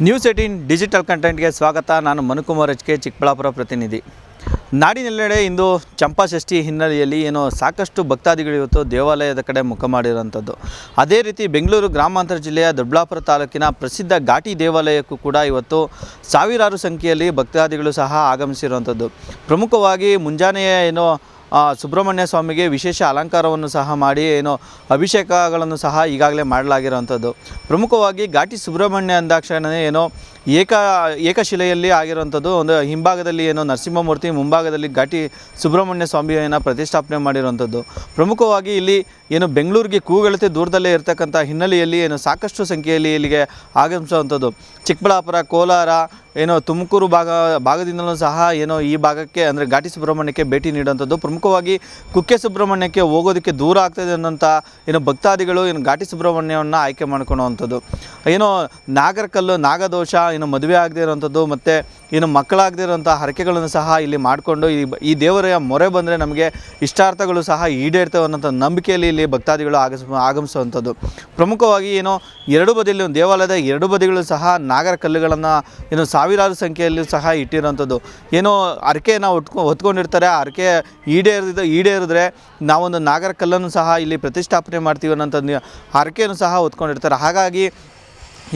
News18 digital ಕಂಟೆಂಟ್ಗೆ ಸ್ವಾಗತ. ನಾನು Manukumar HK Chikkaballapur ಪ್ರತಿನಿಧಿ. ನಾಡಿನೆಲ್ಲೆಡೆ ಇಂದು ಚಂಪಾಷಷ್ಠಿ ಹಿನ್ನೆಲೆಯಲ್ಲಿ ಸಾಕಷ್ಟು ಭಕ್ತಾದಿಗಳು ಇವತ್ತು ದೇವಾಲಯದ ಕಡೆ ಮುಖ ಮಾಡಿರುವಂಥದ್ದು. ಅದೇ ರೀತಿ ಬೆಂಗಳೂರು ಗ್ರಾಮಾಂತರ ಜಿಲ್ಲೆಯ ದೊಡ್ಡಬಳ್ಳಾಪುರ ತಾಲೂಕಿನ ಪ್ರಸಿದ್ಧ ಘಾಟಿ ದೇವಾಲಯಕ್ಕೂ ಕೂಡ ಇವತ್ತು ಸಾವಿರಾರು ಸಂಖ್ಯೆಯಲ್ಲಿ ಭಕ್ತಾದಿಗಳು ಸಹ ಆಗಮಿಸಿರುವಂಥದ್ದು. ಪ್ರಮುಖವಾಗಿ ಮುಂಜಾನೆಯೇ ಸುಬ್ರಹ್ಮಣ್ಯ ಸ್ವಾಮಿಗೆ ವಿಶೇಷ ಅಲಂಕಾರವನ್ನು ಸಹ ಮಾಡಿ ಅಭಿಷೇಕಗಳನ್ನು ಸಹ ಈಗಾಗಲೇ ಮಾಡಲಾಗಿರುವಂಥದ್ದು. ಪ್ರಮುಖವಾಗಿ ಘಾಟಿ ಸುಬ್ರಹ್ಮಣ್ಯ ಅಂದಾಕ್ಷಣ ಏಕಶಿಲೆಯಲ್ಲಿ ಆಗಿರುವಂಥದ್ದು. ಒಂದು ಹಿಂಭಾಗದಲ್ಲಿ ನರಸಿಂಹಮೂರ್ತಿ, ಮುಂಭಾಗದಲ್ಲಿ ಘಾಟಿ ಸುಬ್ರಹ್ಮಣ್ಯ ಸ್ವಾಮಿಯನ್ನು ಪ್ರತಿಷ್ಠಾಪನೆ ಮಾಡಿರುವಂಥದ್ದು. ಪ್ರಮುಖವಾಗಿ ಇಲ್ಲಿ ಬೆಂಗಳೂರಿಗೆ ಕೂಗಳತೆ ದೂರದಲ್ಲೇ ಇರತಕ್ಕಂಥ ಹಿನ್ನೆಲೆಯಲ್ಲಿ ಸಾಕಷ್ಟು ಸಂಖ್ಯೆಯಲ್ಲಿ ಇಲ್ಲಿಗೆ ಆಗಮಿಸುವಂಥದ್ದು. ಚಿಕ್ಕಬಳ್ಳಾಪುರ, ಕೋಲಾರ, ತುಮಕೂರು ಭಾಗದಿಂದಲೂ ಸಹ ಈ ಭಾಗಕ್ಕೆ ಅಂದರೆ ಘಾಟಿ ಸುಬ್ರಹ್ಮಣ್ಯಕ್ಕೆ ಭೇಟಿ ನೀಡುವಂಥದ್ದು. ಪ್ರಮುಖವಾಗಿ ಕುಕ್ಕೆ ಸುಬ್ರಹ್ಮಣ್ಯಕ್ಕೆ ಹೋಗೋದಕ್ಕೆ ದೂರ ಆಗ್ತದೆ ಅನ್ನೋಂಥ ಭಕ್ತಾದಿಗಳು ಘಾಟಿ ಸುಬ್ರಹ್ಮಣ್ಯವನ್ನು ಆಯ್ಕೆ ಮಾಡ್ಕೊಳ್ಳುವಂಥದ್ದು. ನಾಗರಕಲ್ಲು, ನಾಗದೋಷ, ಮದುವೆ ಆಗದೇ ಇರುವಂಥದ್ದು ಮತ್ತು ಮಕ್ಕಳಾಗದೇ ಇರುವಂಥ ಹರಕೆಗಳನ್ನು ಸಹ ಇಲ್ಲಿ ಮಾಡಿಕೊಂಡು ಈ ದೇವರ ಮೊರೆ ಬಂದರೆ ನಮಗೆ ಇಷ್ಟಾರ್ಥಗಳು ಸಹ ಈಡೇರ್ತವೆ ಅನ್ನೋಂಥ ನಂಬಿಕೆಯಲ್ಲಿ ಇಲ್ಲಿ ಭಕ್ತಾದಿಗಳು ಆಗಮಿಸುವಂಥದ್ದು. ಪ್ರಮುಖವಾಗಿ ಎರಡು ಬದಿಯಲ್ಲಿ ದೇವಾಲಯದ ಎರಡು ಬದಿಗಳು ಸಹ ನಾಗರ ಕಲ್ಲುಗಳನ್ನು ಸಾವಿರಾರು ಸಂಖ್ಯೆಯಲ್ಲಿ ಸಹ ಇಟ್ಟಿರುವಂಥದ್ದು. ಹರಕೆಯನ್ನು ಹೊತ್ಕೊಂಡಿರ್ತಾರೆ. ಹರಕೆ ಈಡೇರಿದ್ರೆ ನಾವೊಂದು ನಾಗರ ಕಲ್ಲನ್ನು ಸಹ ಇಲ್ಲಿ ಪ್ರತಿಷ್ಠಾಪನೆ ಮಾಡ್ತೀವಿ ಅನ್ನೋಂಥದ್ದು ಹರಕೆಯನ್ನು ಸಹ ಹೊತ್ಕೊಂಡಿರ್ತಾರೆ. ಹಾಗಾಗಿ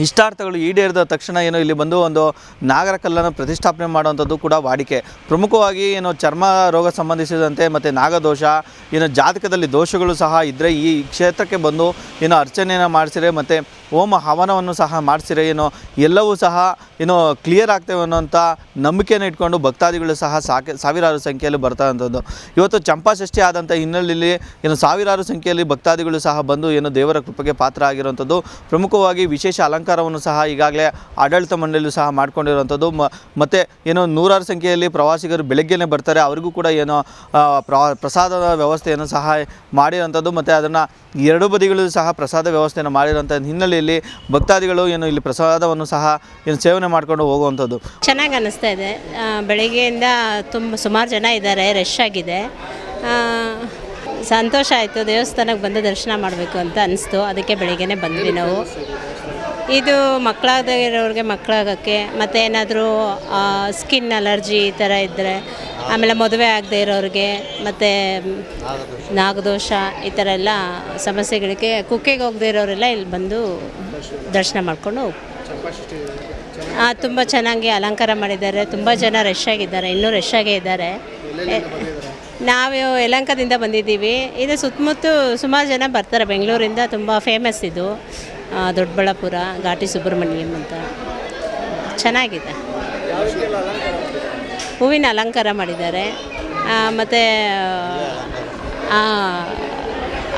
ಇಷ್ಟಾರ್ಥಗಳು ಈಡೇರಿದ ತಕ್ಷಣ ಇಲ್ಲಿ ಬಂದು ಒಂದು ನಾಗರ ಕಲ್ಲನ್ನು ಪ್ರತಿಷ್ಠಾಪನೆ ಮಾಡುವಂಥದ್ದು ಕೂಡ ವಾಡಿಕೆ. ಪ್ರಮುಖವಾಗಿ ಚರ್ಮ ರೋಗ ಸಂಬಂಧಿಸಿದಂತೆ ಮತ್ತು ನಾಗದೋಷ, ಜಾತಕದಲ್ಲಿ ದೋಷಗಳು ಸಹ ಇದ್ದರೆ ಈ ಕ್ಷೇತ್ರಕ್ಕೆ ಬಂದು ಅರ್ಚನೆಯನ್ನು ಮಾಡಿಸಿರೆ ಮತ್ತು ಹೋಮ ಹವನವನ್ನು ಸಹ ಮಾಡಿಸಿರೆ ಎಲ್ಲವೂ ಸಹ ಕ್ಲಿಯರ್ ಆಗ್ತೇವೆ ಅನ್ನೋಂಥ ನಂಬಿಕೆಯನ್ನು ಇಟ್ಕೊಂಡು ಭಕ್ತಾದಿಗಳು ಸಹ ಸಾವಿರಾರು ಸಂಖ್ಯೆಯಲ್ಲಿ ಬರ್ತಾರಂಥದ್ದು. ಇವತ್ತು ಚಂಪಾಷಷ್ಠಿ ಆದಂಥ ಹಿನ್ನೆಲೆಯಲ್ಲಿ ಸಾವಿರಾರು ಸಂಖ್ಯೆಯಲ್ಲಿ ಭಕ್ತಾದಿಗಳು ಸಹ ಬಂದು ದೇವರ ಕೃಪೆಗೆ ಪಾತ್ರ ಆಗಿರುವಂಥದ್ದು. ಪ್ರಮುಖವಾಗಿ ವಿಶೇಷ ಅಲಂಕಾರವನ್ನು ಸಹ ಈಗಾಗಲೇ ಆಡಳಿತ ಮಂಡಳಿಯು ಸಹ ಮಾಡಿಕೊಂಡಿರುವಂಥದ್ದು. ಮತ್ತು ನೂರಾರು ಸಂಖ್ಯೆಯಲ್ಲಿ ಪ್ರವಾಸಿಗರು ಬೆಳಗ್ಗೆನೇ ಬರ್ತಾರೆ. ಅವರಿಗೂ ಕೂಡ ಪ್ರಸಾದದ ವ್ಯವಸ್ಥೆಯನ್ನು ಸಹ ಮಾಡಿರೋಂಥದ್ದು ಮತ್ತು ಅದನ್ನು ಎರಡು ಬದಿಗಳು ಸಹ ಪ್ರಸಾದ ವ್ಯವಸ್ಥೆಯನ್ನು ಮಾಡಿರೋಂಥ ಹಿನ್ನೆಲೆಯಲ್ಲಿ ಭಕ್ತಾದಿಗಳು ಇಲ್ಲಿ ಪ್ರಸಾದವನ್ನು ಸಹ ಸೇವನೆ ಮಾಡ್ಕೊಂಡು ಹೋಗುವಂಥದ್ದು. ಚೆನ್ನಾಗಿ ಅನ್ನಿಸ್ತಾ ಇದೆ. ಬೆಳಗ್ಗೆಯಿಂದ ಸುಮಾರು ಜನ ಇದ್ದಾರೆ, ರಶ್ ಆಗಿದೆ. ಸಂತೋಷ ಆಯಿತು. ದೇವಸ್ಥಾನಕ್ಕೆ ಬಂದು ದರ್ಶನ ಮಾಡಬೇಕು ಅಂತ ಅನಿಸ್ತು. ಅದಕ್ಕೆ ಬೆಳಗ್ಗೆನೇ ಬಂದ್ವಿ ನಾವು. ಇದು ಮಕ್ಕಳಾಗದೇ ಇರೋರಿಗೆ ಮಕ್ಕಳಾಗೋಕ್ಕೆ, ಮತ್ತು ಏನಾದರೂ ಸ್ಕಿನ್ ಅಲರ್ಜಿ ಈ ಥರ ಇದ್ದರೆ, ಆಮೇಲೆ ಮದುವೆ ಆಗದೆ ಇರೋರಿಗೆ, ಮತ್ತು ನಾಗದೋಷ ಈ ಥರ ಎಲ್ಲ ಸಮಸ್ಯೆಗಳಿಗೆ ಕುಕ್ಕೆಗೆ ಹೋಗದೆ ಇರೋರೆಲ್ಲ ಇಲ್ಲಿ ಬಂದು ದರ್ಶನ ಮಾಡಿಕೊಂಡು ತುಂಬ ಚೆನ್ನಾಗಿ ಅಲಂಕಾರ ಮಾಡಿದ್ದಾರೆ. ತುಂಬ ಜನ ರಶ್ ಆಗಿದ್ದಾರೆ, ಇನ್ನೂ ರಶ್ ಆಗೇ ಇದ್ದಾರೆ. ನಾವು ಯಲಹಂಕದಿಂದ ಬಂದಿದ್ದೀವಿ. ಇದು ಸುತ್ತಮುತ್ತ ಸುಮಾರು ಜನ ಬರ್ತಾರೆ. ಬೆಂಗಳೂರಿಂದ ತುಂಬ ಫೇಮಸ್ ಇದು ದೊಡ್ಡಬಳ್ಳಾಪುರ ಘಾಟಿ ಸುಬ್ರಹ್ಮಣ್ಯಂ ಅಂತ. ಚೆನ್ನಾಗಿದೆ. ಹೂವಿನ ಅಲಂಕಾರ ಮಾಡಿದ್ದಾರೆ. ಮತ್ತು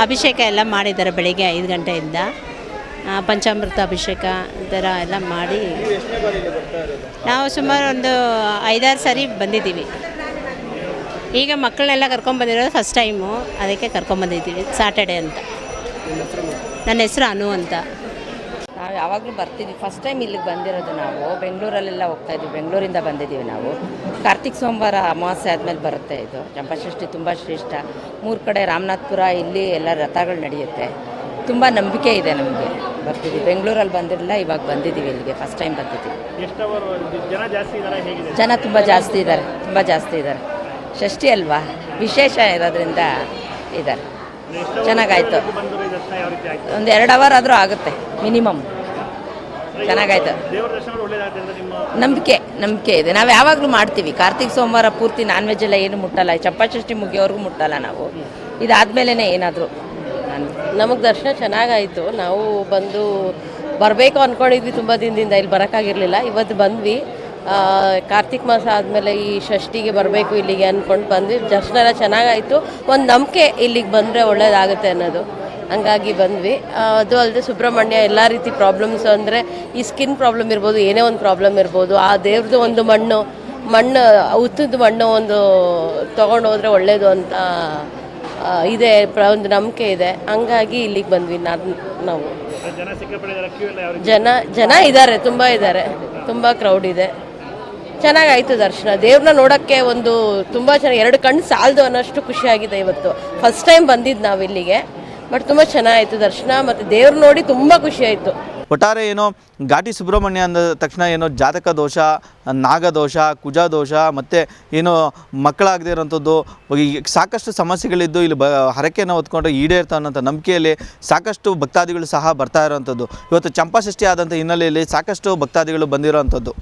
ಅಭಿಷೇಕ ಎಲ್ಲ ಮಾಡಿದ್ದಾರೆ ಬೆಳಿಗ್ಗೆ 5 ಗಂಟೆಯಿಂದ. ಪಂಚಾಮೃತ ಅಭಿಷೇಕ ಈ ಥರ ಎಲ್ಲ ಮಾಡಿ ನಾವು ಸುಮಾರು ಒಂದು 5-6 ಸಾರಿ ಬಂದಿದ್ದೀವಿ. ಈಗ ಮಕ್ಕಳನ್ನೆಲ್ಲ ಕರ್ಕೊಂಬಂದಿರೋದು ಫಸ್ಟ್ ಟೈಮು, ಅದಕ್ಕೆ ಕರ್ಕೊಂಬಂದಿದ್ದೀವಿ ಸಾಟರ್ಡೆ ಅಂತ. ನನ್ನ ಹೆಸರು ಅನು ಅಂತ. ನಾವು ಯಾವಾಗಲೂ ಬರ್ತಿದ್ವಿ. ಫಸ್ಟ್ ಟೈಮ್ ಇಲ್ಲಿಗೆ ಬಂದಿರೋದು. ನಾವು ಬೆಂಗಳೂರಲ್ಲೆಲ್ಲ ಹೋಗ್ತಾಯಿದ್ವಿ. ಬೆಂಗಳೂರಿಂದ ಬಂದಿದ್ದೀವಿ ನಾವು. ಕಾರ್ತಿಕ್ ಸೋಮವಾರ ಅಮಾವಾಸ್ಯೆ ಆದಮೇಲೆ ಬರುತ್ತೆ ಇದು ಚಂಪಾಷಷ್ಠಿ. ತುಂಬ ಶ್ರೇಷ್ಠ. 3 ಕಡೆ ರಾಮನಾಥ್ಪುರ, ಇಲ್ಲಿ ಎಲ್ಲ ರಥಗಳು ನಡೆಯುತ್ತೆ. ತುಂಬ ನಂಬಿಕೆ ಇದೆ ನಮಗೆ. ಬರ್ತಿದ್ವಿ. ಬೆಂಗಳೂರಲ್ಲಿ ಬಂದಿರಲಿಲ್ಲ, ಇವಾಗ ಬಂದಿದ್ದೀವಿ ಇಲ್ಲಿಗೆ. ಫಸ್ಟ್ ಟೈಮ್ ಬಂದಿದ್ದೀವಿ. ಜನ ತುಂಬ ಜಾಸ್ತಿ ಇದ್ದಾರೆ. ಷಷ್ಠಿ ಅಲ್ವಾ, ವಿಶೇಷ ಇರೋದ್ರಿಂದ ಇದ್ದಾರೆ. ಚೆನ್ನಾಗಾಯ್ತು. ಒಂದು 2 ಅವರ್ ಆದರೂ ಆಗುತ್ತೆ ಮಿನಿಮಮ್. ಚೆನ್ನಾಗಾಯ್ತು. ನಂಬಿಕೆ ಇದೆ. ನಾವು ಯಾವಾಗಲೂ ಮಾಡ್ತೀವಿ. ಕಾರ್ತಿಕ್ ಸೋಮವಾರ ಪೂರ್ತಿ ನಾನ್ ವೆಜ್ ಎಲ್ಲ ಏನು ಮುಟ್ಟಲ್ಲ. ಚಂಪಾಷಷ್ಠಿ ಮುಗಿಯೋವರೆಗೂ ಮುಟ್ಟಲ್ಲ ನಾವು. ಇದಾದ್ಮೇಲೆ ಏನಾದರೂ ನಮಗೆ ದರ್ಶನ ಚೆನ್ನಾಗಾಯಿತು. ನಾವು ಬರಬೇಕು ಅಂದ್ಕೊಂಡಿದ್ವಿ ತುಂಬ ದಿನದಿಂದ. ಇಲ್ಲಿ ಬರೋಕ್ಕಾಗಿರಲಿಲ್ಲ. ಇವತ್ತು ಬಂದ್ವಿ. ಕಾರ್ತಿಕ್ ಮಾಸ ಆದಮೇಲೆ ಈ ಷಷ್ಠಿಗೆ ಬರಬೇಕು ಇಲ್ಲಿಗೆ ಅಂದ್ಕೊಂಡು ಬಂದ್ವಿ. ದರ್ಶನ ಎಲ್ಲ ಚೆನ್ನಾಗಾಯಿತು. ಒಂದು ನಂಬಿಕೆ ಇಲ್ಲಿಗೆ ಬಂದರೆ ಒಳ್ಳೇದಾಗುತ್ತೆ ಅನ್ನೋದು, ಹಂಗಾಗಿ ಬಂದ್ವಿ. ಅದು ಅಲ್ಲದೆ ಸುಬ್ರಹ್ಮಣ್ಯ ಎಲ್ಲ ರೀತಿ ಪ್ರಾಬ್ಲಮ್ಸ್ ಅಂದರೆ ಈ ಸ್ಕಿನ್ ಪ್ರಾಬ್ಲಮ್ ಇರ್ಬೋದು, ಏನೇ ಒಂದು ಪ್ರಾಬ್ಲಮ್ ಇರ್ಬೋದು, ಆ ದೇವ್ರದ್ದು ಒಂದು ಮಣ್ಣು ಉತ್ತದ ಮಣ್ಣು ಒಂದು ತೊಗೊಂಡು ಹೋದರೆ ಒಳ್ಳೆಯದು ಅಂತ ಇದೆ, ಒಂದು ನಂಬಿಕೆ ಇದೆ. ಹಂಗಾಗಿ ಇಲ್ಲಿಗೆ ಬಂದ್ವಿ ನಾವು. ಜನ ಇದ್ದಾರೆ, ತುಂಬ ಕ್ರೌಡ್ ಇದೆ. ಚೆನ್ನಾಗಾಯಿತು ದರ್ಶನ. ದೇವ್ರನ್ನ ನೋಡೋಕ್ಕೆ ತುಂಬ ಚೆನ್ನಾಗಿ 2 ಕಣ್ಣು ಸಾಲದು ಅನ್ನೋಷ್ಟು ಖುಷಿಯಾಗಿದೆ ಇವತ್ತು. ಫಸ್ಟ್ ಟೈಮ್ ಬಂದಿದ್ದು ನಾವು ಇಲ್ಲಿಗೆ. ಬಟ್ ತುಂಬ ಚೆನ್ನಾಗಿತ್ತು ದರ್ಶನ. ಮತ್ತು ದೇವ್ರು ನೋಡಿ ತುಂಬ ಖುಷಿಯಾಯಿತು. ಒಟ್ಟಾರೆ ಏನೋ ಘಾಟಿ ಸುಬ್ರಹ್ಮಣ್ಯ ಅಂದ ತಕ್ಷಣ ಏನೋ ಜಾತಕ ದೋಷ, ನಾಗದೋಷ, ಕುಜ ದೋಷ ಮತ್ತು ಏನೋ ಮಕ್ಕಳಾಗದೇ ಇರೋಂಥದ್ದು ಸಾಕಷ್ಟು ಸಮಸ್ಯೆಗಳಿದ್ದು ಇಲ್ಲಿ ಹರಕೆಯನ್ನು ಹೊತ್ಕೊಂಡು ಈಡೇರ್ತಾ ಅನ್ನೋಂಥ ನಂಬಿಕೆಯಲ್ಲಿ ಸಾಕಷ್ಟು ಭಕ್ತಾದಿಗಳು ಸಹ ಬರ್ತಾ ಇರೋವಂಥದ್ದು. ಇವತ್ತು ಚಂಪಾಷಷ್ಠಿ ಆದಂಥ ಹಿನ್ನೆಲೆಯಲ್ಲಿ ಸಾಕಷ್ಟು ಭಕ್ತಾದಿಗಳು ಬಂದಿರೋವಂಥದ್ದು.